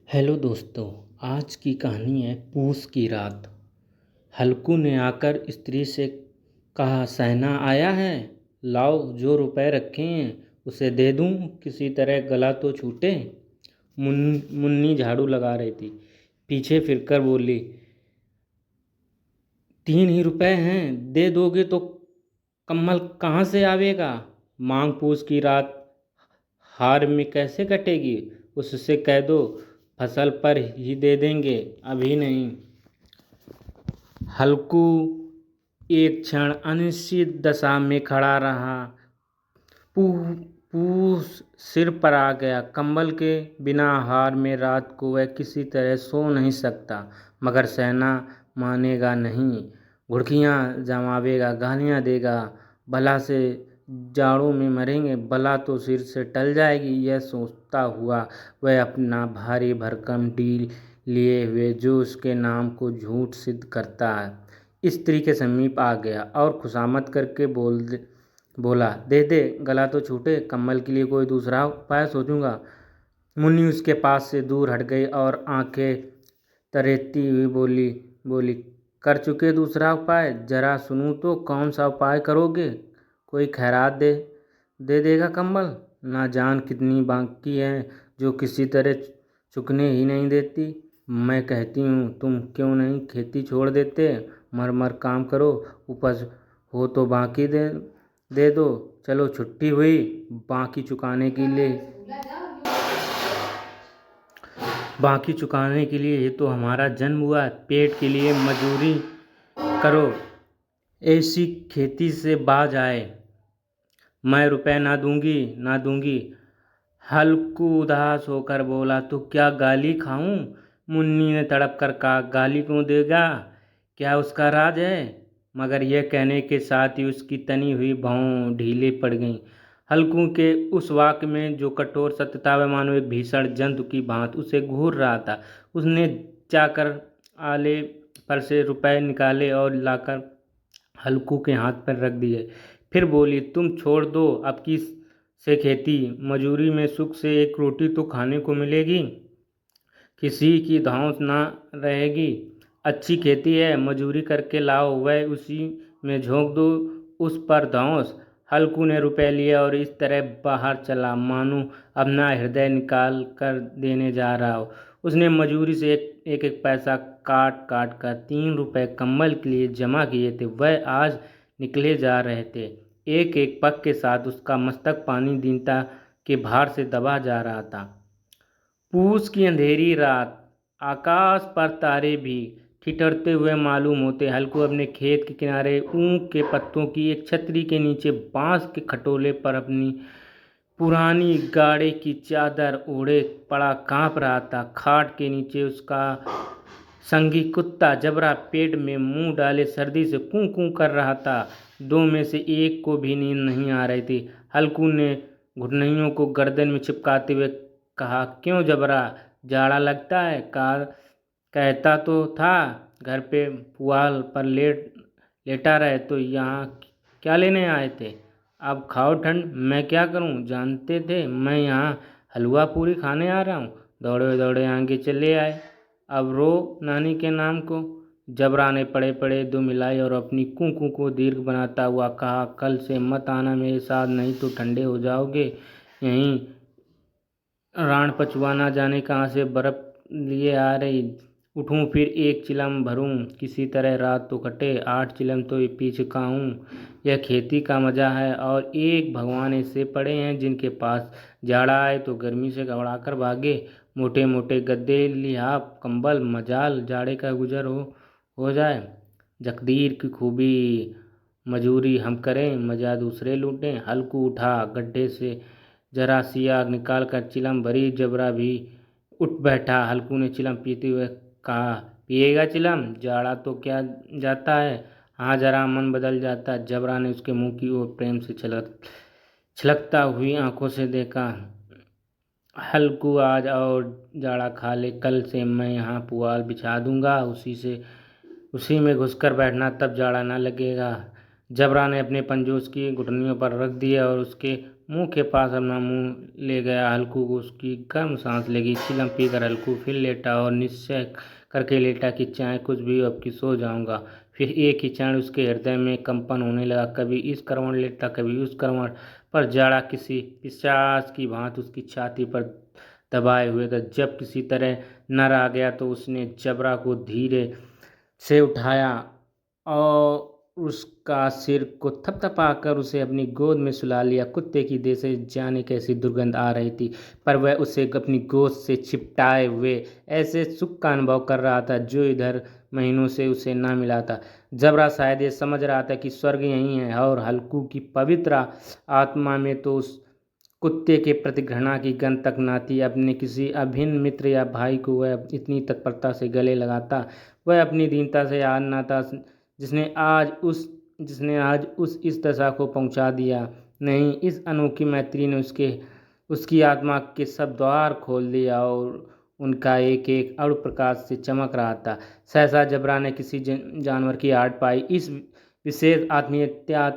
Hello दोस्तों। आज की कहानी है पूस की रात। हल्कू ने आकर स्त्री से कहा, सहना आया है, लाओ जो रुपए रखे हैं उसे दे दूं, किसी तरह गला तो छूटे। मुन्नी झाड़ू लगा रही थी, पीछे फिरकर बोली, 3 ही रुपए हैं, दे दोगे तो कम्मल कहाँ से आवेगा। मांग पूस की रात हार में कैसे कटेगी, उससे कह दो फसल पर ही दे देंगे, अभी नहीं। हल्कू एक क्षण अनिश्चित दशा में खड़ा रहा। पूस सिर पर आ गया। कंबल के बिना हार में रात को वह किसी तरह सो नहीं सकता, मगर सहना मानेगा नहीं। घुड़कियाँ जमावेगा, गालियाँ देगा, भला से जाड़ों में मरेंगे, भला तो सिर से टल जाएगी। यह सोचता हुआ वह अपना भारी भरकम डील लिए हुए जो उसके नाम को झूठ सिद्ध करता है स्त्री के समीप आ गया और खुशामद करके बोला, दे दे, गला तो छूटे, कम्बल के लिए कोई दूसरा उपाय सोचूंगा। मुन्नी उसके पास से दूर हट गई और आंखें तरेती हुई बोली बोली कर चुके दूसरा उपाय, जरा सुनूं तो कौन सा उपाय करोगे। कोई खैरात दे देगा कम्बल। ना जान कितनी बाकी है जो किसी तरह चुकने ही नहीं देती। मैं कहती हूँ तुम क्यों नहीं खेती छोड़ देते, मर मर काम करो, उपज हो तो बाकी दे दो। चलो छुट्टी हुई, बाकी चुकाने के लिए ही तो हमारा जन्म हुआ। पेट के लिए मजूरी करो, ऐसी खेती से बाज आए। मैं रुपए ना दूंगी। हल्कू उदास होकर बोला, तो क्या गाली खाऊं। मुन्नी ने तड़प कर कहा, गाली क्यों देगा, क्या उसका राज है। मगर यह कहने के साथ ही उसकी तनी हुई भौं ढीले पड़ गईं। हल्कू के उस वाक्य में जो कठोर सत्य था वह मानो एक भीषण जंतु की भांति उसे घूर रहा था। उसने जाकर आले पर से रुपए निकाले और लाकर हल्कू के हाथ पर रख दिए। फिर बोली, तुम छोड़ दो अब की से खेती, मजूरी में सुख से एक रोटी तो खाने को मिलेगी, किसी की धौंस ना रहेगी। अच्छी खेती है, मजूरी करके लाओ, वह उसी में झोंक दो, उस पर धौंस। हल्कू ने रुपए लिए और इस तरह बाहर चला मानो अपना हृदय निकाल कर देने जा रहा हो। उसने मजूरी से एक एक पैसा काट काट कर 3 रुपए कम्बल के लिए जमा किए थे। वह आज निकले जा रहे थे। एक एक पग के साथ उसका मस्तक पानी दीनता के भार से दबा जा रहा था। पूस की अंधेरी रात, आकाश पर तारे भी ठिठुरते हुए मालूम होते। हल्कू अपने खेत के किनारे ऊख के पत्तों की एक छतरी के नीचे बांस के खटोले पर अपनी पुरानी गाड़ी की चादर ओढ़े पड़ा कांप रहा था। खाट के नीचे उसका संगी कुत्ता जबरा पेट में मुंह डाले सर्दी से कूं कूं कर रहा था। दो में से एक को भी नींद नहीं आ रही थी। हल्कू ने घुटनों को गर्दन में चिपकाते हुए कहा, क्यों जबरा, जाड़ा लगता है। कहता तो था घर पे पुआल पर लेटा रहे तो यहाँ क्या लेने आए थे। अब खाओ ठंड, मैं क्या करूँ, जानते थे मैं यहाँ हलवा पूरी खाने आ रहा हूँ। दौड़े दौड़े आगे चले आए, अब रो नानी के नाम को। जबरा ने पड़े पड़े दो मिलाई और अपनी कूकू को दीर्घ बनाता हुआ कहा, कल से मत आना मेरे साथ, नहीं तो ठंडे हो जाओगे। यहीं रान पचुआ ना जाने कहाँ से बर्फ लिए आ रही। उठूं फिर एक चिलम भरूं, किसी तरह रात तो कटे, 8 चिलम तो पी चुका हूँ। यह खेती का मजा है। और एक भगवान ऐसे पड़े हैं जिनके पास जाड़ा आए तो गर्मी से घबरा कर भागे। मोटे मोटे गद्दे, लिहाफ, कंबल, मजाल जाड़े का गुजर हो जाए। जकदीर की खूबी, मजूरी हम करें, मजा दूसरे लूटें। हल्कू उठा, गड्ढे से जरा सी आग निकाल कर चिलम भरी। जबरा भी उठ बैठा। हल्कू ने चिलम पीते हुए कहा, पिएगा चिलम, जाड़ा तो क्या जाता है, हाँ जरा मन बदल जाता। जबरा ने उसके मुंह की ओर प्रेम से छलकता हुई आंखों से देखा। हल्कू आज और जाड़ा खा ले, कल से मैं यहाँ पुआल बिछा दूंगा, उसी में घुसकर बैठना, तब जाड़ा ना लगेगा। जबरा ने अपने पंजे उसकी घुटनियों पर रख दिए और उसके मुंह के पास अपना मुंह ले गया। हल्कू को उसकी गर्म सांस लगी। चिलम पीकर हल्कू फिर लेटा और निश्चय करके लेटा कि चाहे कुछ भी हो, अब की सो जाऊंगा। फिर एक ही क्षण उसके हृदय में कंपन होने लगा। कभी इस करवट लेटता, कभी उस करवट पर। जाड़ा किसी पिशाच की भांति उसकी छाती पर दबाए हुए था। जब किसी तरह नर आ गया तो उसने जबरा को धीरे से उठाया और उसका सिर को थपथपाकर उसे अपनी गोद में सुला लिया। कुत्ते की देह से जाने कैसी दुर्गंध आ रही थी, पर वह उसे अपनी गोद से चिपटाए हुए ऐसे सुख का अनुभव कर रहा था जो इधर महीनों से उसे ना मिला था। जबरा शायद ये समझ रहा था कि स्वर्ग यही है, और हल्कू की पवित्र आत्मा में तो उस कुत्ते के प्रति घृणा की गंध तक न थी। अपने किसी अभिन्न मित्र या भाई को वह इतनी तत्परता से गले लगाता। वह अपनी दीनता से याद न था जिसने आज उस इस दशा को पहुंचा दिया। नहीं, इस अनोखी मैत्री ने उसकी आत्मा के सब द्वार खोल दिया और उनका एक एक अणु प्रकाश से चमक रहा था। सहसा जबरा ने किसी जानवर की आड़ पाई। इस विशेष आत्मीयता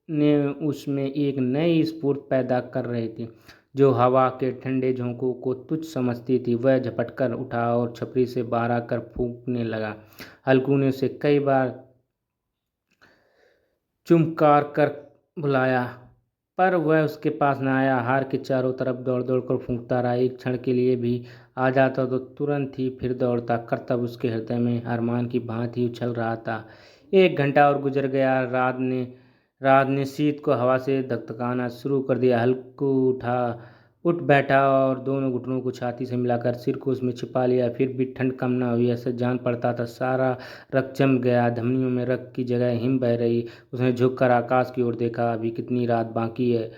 ने उसमें एक नई स्फूर्ति पैदा कर रही थी जो हवा के ठंडे झोंकों को तुच्छ समझती थी। वह झपटकर उठा और छपरी से बाहर आकर फूंकने लगा। हल्कू ने उसे कई बार चुमकार कर बुलाया, पर वह उसके पास न आया। हार के चारों तरफ दौड़ दौड़ कर फूंकता रहा। एक क्षण के लिए भी आ जाता तो तुरंत ही फिर दौड़ता। कर्तव्य उसके हृदय में अरमान की भांति उछल रहा था। 1 घंटा और गुजर गया। रात ने शीत को हवा से धकधकाना शुरू कर दिया। हल्कू उठ बैठा और दोनों घुटनों को छाती से मिलाकर सिर को उसमें छिपा लिया। फिर भी ठंड कम न हुई। ऐसा जान पड़ता था सारा रक्त जम गया, धमनियों में रक्त की जगह हिम बह रही। उसने झुककर आकाश की ओर देखा। अभी कितनी रात बाकी है।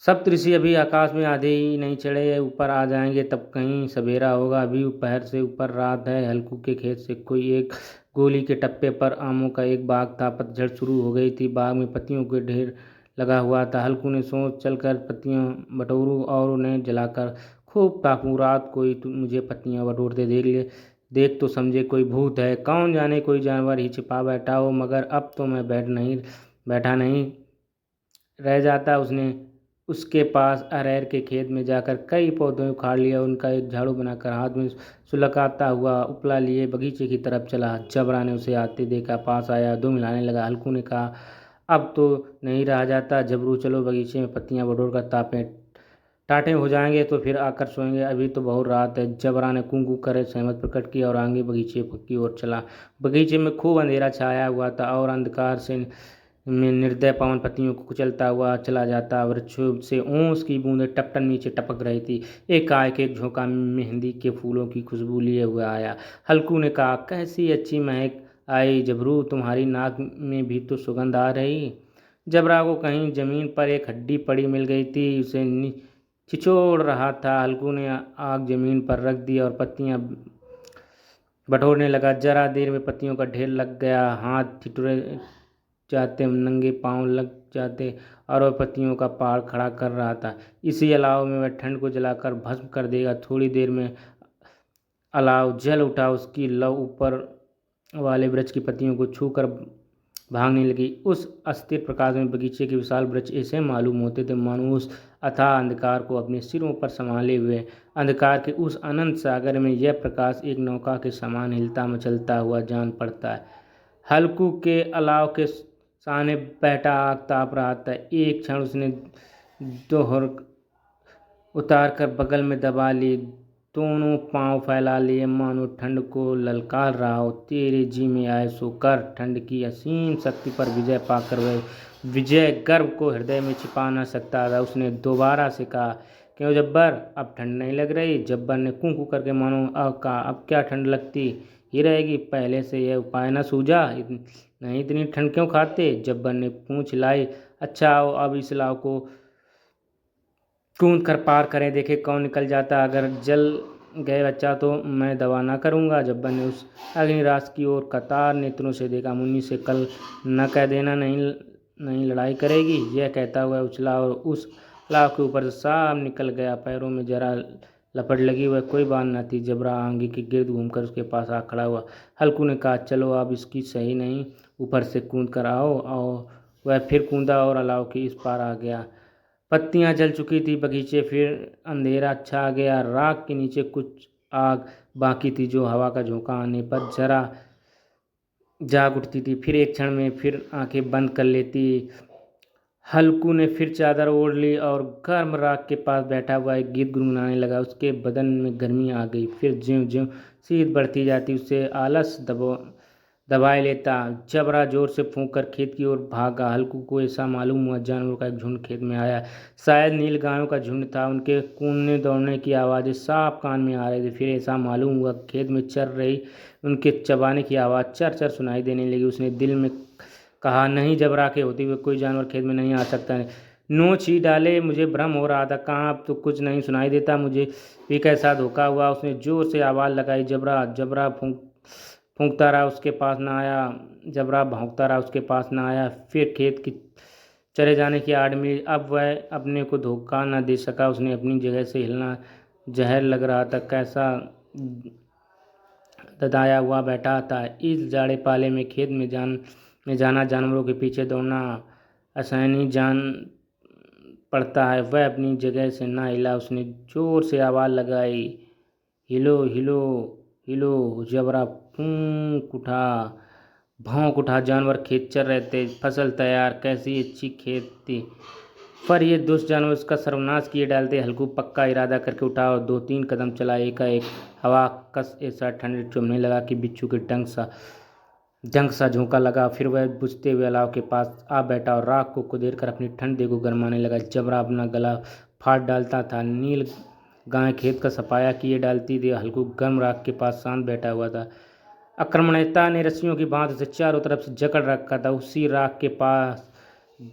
सप्तऋषि अभी आकाश में आधे ही नहीं चढ़े, ऊपर आ जाएंगे तब कहीं सवेरा होगा। अभी दोपहर से ऊपर रात है। हल्कू के खेत से कोई एक गोली के टप्पे पर आमों का एक बाग था। पतझड़ शुरू हो गई थी। बाग में पत्तियों के ढेर लगा हुआ था। हल्कू ने सोच चलकर पत्तियां बटोरूं और उन्हें जलाकर खूब तापूं। रात कोई मुझे पत्तियां बटोरते देख तो समझे कोई भूत है, कौन जाने कोई जानवर ही छिपा बैठा हो। मगर अब तो मैं बैठा नहीं रह जाता। उसने उसके पास अरहर के खेत में जाकर कई पौधे उखाड़ लिया। उनका एक झाड़ू बनाकर हाथ में सुलगाता हुआ उपला लिए बगीचे की तरफ चला। जबरा ने उसे आते देखा, पास आया, दो मिलाने लगा। हल्कू ने कहा, अब तो नहीं रहा जाता जबरू, चलो बगीचे में पत्तियां बटोर कर तापें। टाटे हो जाएंगे तो फिर आकर सोएंगे, अभी तो बहुत रात है। जबरा ने कूं करे सहमत प्रकट किया और आगे बगीचे की ओर चला। बगीचे में खूब अंधेरा छाया हुआ था और अंधकार से में निर्दय पवन पत्तियों को कुचलता हुआ चला जाता। वृक्षों से ओस की बूंदें टपटन नीचे टपक रही थी। एक झोंका मेहंदी के फूलों की खुशबू लिए हुए आया। हल्कू ने कहा, कैसी अच्छी महक आई जबरू, तुम्हारी नाक में भी तो सुगंध आ रही। जबरा को कहीं जमीन पर एक हड्डी पड़ी मिल गई थी, उसे छिचोड़ रहा था। हल्कू ने आग जमीन पर रख दी और पत्तियां बटोरने लगा। जरा देर में पत्तियों का ढेर लग गया। हाथ ठिठुरे जाते, नंगे पांव लग जाते और वह पत्तियों का पहाड़ खड़ा कर रहा था। इसी अलाव में वह ठंड को जलाकर भस्म कर देगा। थोड़ी देर में अलाव जल उठा। उसकी लौ ऊपर वाले वृक्ष की पत्तियों को छूकर भागने लगी। उस अस्थिर प्रकाश में बगीचे के विशाल वृक्ष ऐसे मालूम होते थे मानो उस अथाह अंधकार को अपने सिरों पर संभाले हुए। अंधकार के उस अनंत सागर में यह प्रकाश एक नौका के समान हिलता मचलता हुआ जान पड़ता है। हल्कू के अलाव के सामने बैठा आग ताप रहा था। एक क्षण उसने दोहर उतार कर बगल में दबा ली, दोनों पांव फैला लिए मानो ठंड को ललकार रहा हो। तेरे जी में आए सो कर। ठंड की असीम शक्ति पर विजय पाकर वह विजय गर्व को हृदय में छिपा न सकता था। उसने दोबारा से कहा, क्यों जब्बर, अब ठंड नहीं लग रही? जब्बर ने कूं कूं करके मानो कहा, अब क्या ठंड लगती ही रहेगी, पहले से यह उपाय न सूझा? नहीं, इतनी ठंड क्यों खाते? जब्बर ने पूंछ हिलाई। अच्छा आओ, अब इस लाव को कूद कर पार करें, देखे कौन निकल जाता। अगर जल गए बच्चा तो मैं दवा ना करूंगा। जब्बर ने उस अग्निराश की ओर कतार नेत्रों से देखा। मुन्नी से कल न कह देना नहीं लड़ाई करेगी। यह कहता हुआ उछला और उस लाव के ऊपर से साफ निकल गया। पैरों में जरा लपट लगी, वह कोई बात न थी। जबरा आंगी के गिर्द घूमकर उसके पास आ खड़ा हुआ। हल्कू ने कहा, चलो अब इसकी सही नहीं, ऊपर से कूद कर आओ। और वह फिर कूदा और अलाव के इस पार आ गया। पत्तियां जल चुकी थी बगीचे, फिर अंधेरा छा गया। राख के नीचे कुछ आग बाकी थी जो हवा का झोंका आने पर जरा जाग उठती थी, फिर एक क्षण में फिर आंखें बंद कर लेती। हल्कू ने फिर चादर ओढ़ ली और गर्म राख के पास बैठा हुआ एक गीत गुनगुनाने लगा। उसके बदन में गर्मी आ गई। फिर ज्यों ज्यों शीत बढ़ती जाती उससे आलस दबाए लेता। जबरा जोर से फूंक कर खेत की ओर भागा। हल्कू को ऐसा मालूम हुआ जानवरों का एक झुंड खेत में आया। शायद नील गायों का झुंड था। उनके कूदने दौड़ने की आवाज़ें साफ कान में आ रही थी। फिर ऐसा मालूम हुआ खेत में चर रही उनके चबाने की आवाज़ चर चर सुनाई देने लगी। उसने दिल में कहा, नहीं, जबरा के होते हुए कोई जानवर खेत में नहीं आ सकता। नोच ही डाले, मुझे भ्रम हो रहा था। कहाँ, अब तो कुछ नहीं सुनाई देता। मुझे भी कैसा धोखा हुआ। उसने जोर से आवाज़ लगाई, जबरा। जबरा फूंकता रहा, उसके पास ना आया। जबरा भौंकता रहा, उसके पास ना आया। फिर खेत की चले जाने की आड़ मिली। अब वह अपने को धोखा न दे सका। उसने अपनी जगह से हिलना जहर लग रहा था। कैसा ददाया हुआ बैठा था। इस जाड़े पाले में खेत में जाना, जानवरों के पीछे दौड़ना असहनीय जान पड़ता है। वह अपनी जगह से ना हिला। उसने जोर से आवाज़ लगाई, हिलो हिलो हिलो। जबरा भौंक उठा। जानवर खेत चर रहे थे, फसल तैयार, कैसी अच्छी खेत थी। पर ये दुष्ट जानवर उसका सर्वनाश किए डालते। हल्कू पक्का इरादा करके उठा और 2-3 कदम चला। एकाएक हवा कस ऐसा ठंड चुभने लगा कि बिच्छू के डंक सा झोंका लगा। फिर वह बुझते हुए अलाव के पास आ बैठा और राख को कुदेर कर अपनी ठंड देह को गरमाने लगा। जबरा अपना गला फाड़ डालता था। नील गाय खेत का सफाया किए डालती थी। हल्कू गर्म राख के पास शांत बैठा हुआ था। आक्रमणता ने रस्सियों की बांध से चारों तरफ से जकड़ रखा था। उसी राख के पास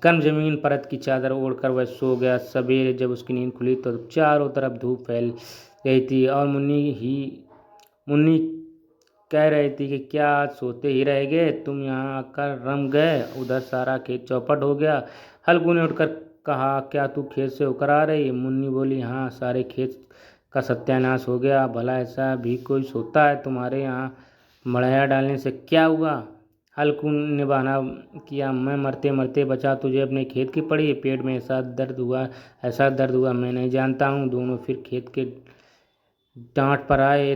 गर्म जमीन परत की चादर ओढ़कर वह सो गया। सवेरे जब उसकी नींद खुली तो चारों तरफ धूप फैल गई थी और मुन्नी कह रही थी कि क्या आज सोते ही रह गए, तुम यहाँ आकर रम गए। उधर सारा खेत चौपट हो गया। हल्कू ने उठकर कहा, क्या तू खेत से होकर आ रही है? मुन्नी बोली, हाँ, सारे खेत का सत्यानाश हो गया। भला ऐसा भी कोई सोता है? तुम्हारे यहाँ मड़ैया डालने से क्या हुआ? हल्कू ने बहाना किया, मैं मरते मरते बचा, तुझे अपने खेत की पड़ी। पेट में ऐसा दर्द हुआ मैं नहीं जानता हूँ। दोनों फिर खेत के डांट पर आए।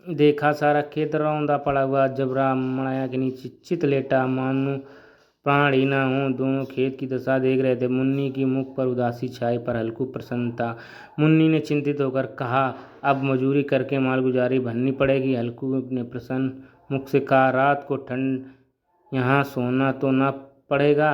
देखा सारा खेत रौंदा पड़ा हुआ। जबरा मड़ाया के नीचे चित लेटा, मानो प्राण ही ना हो। दोनों खेत की दशा देख रहे थे। मुन्नी की मुख पर उदासी छाई, पर हल्कू प्रसन्न था। मुन्नी ने चिंतित होकर कहा, अब मजूरी करके मालगुजारी भरनी पड़ेगी। हल्कू ने प्रसन्न मुख से कहा, रात को ठंड यहाँ सोना तो ना पड़ेगा।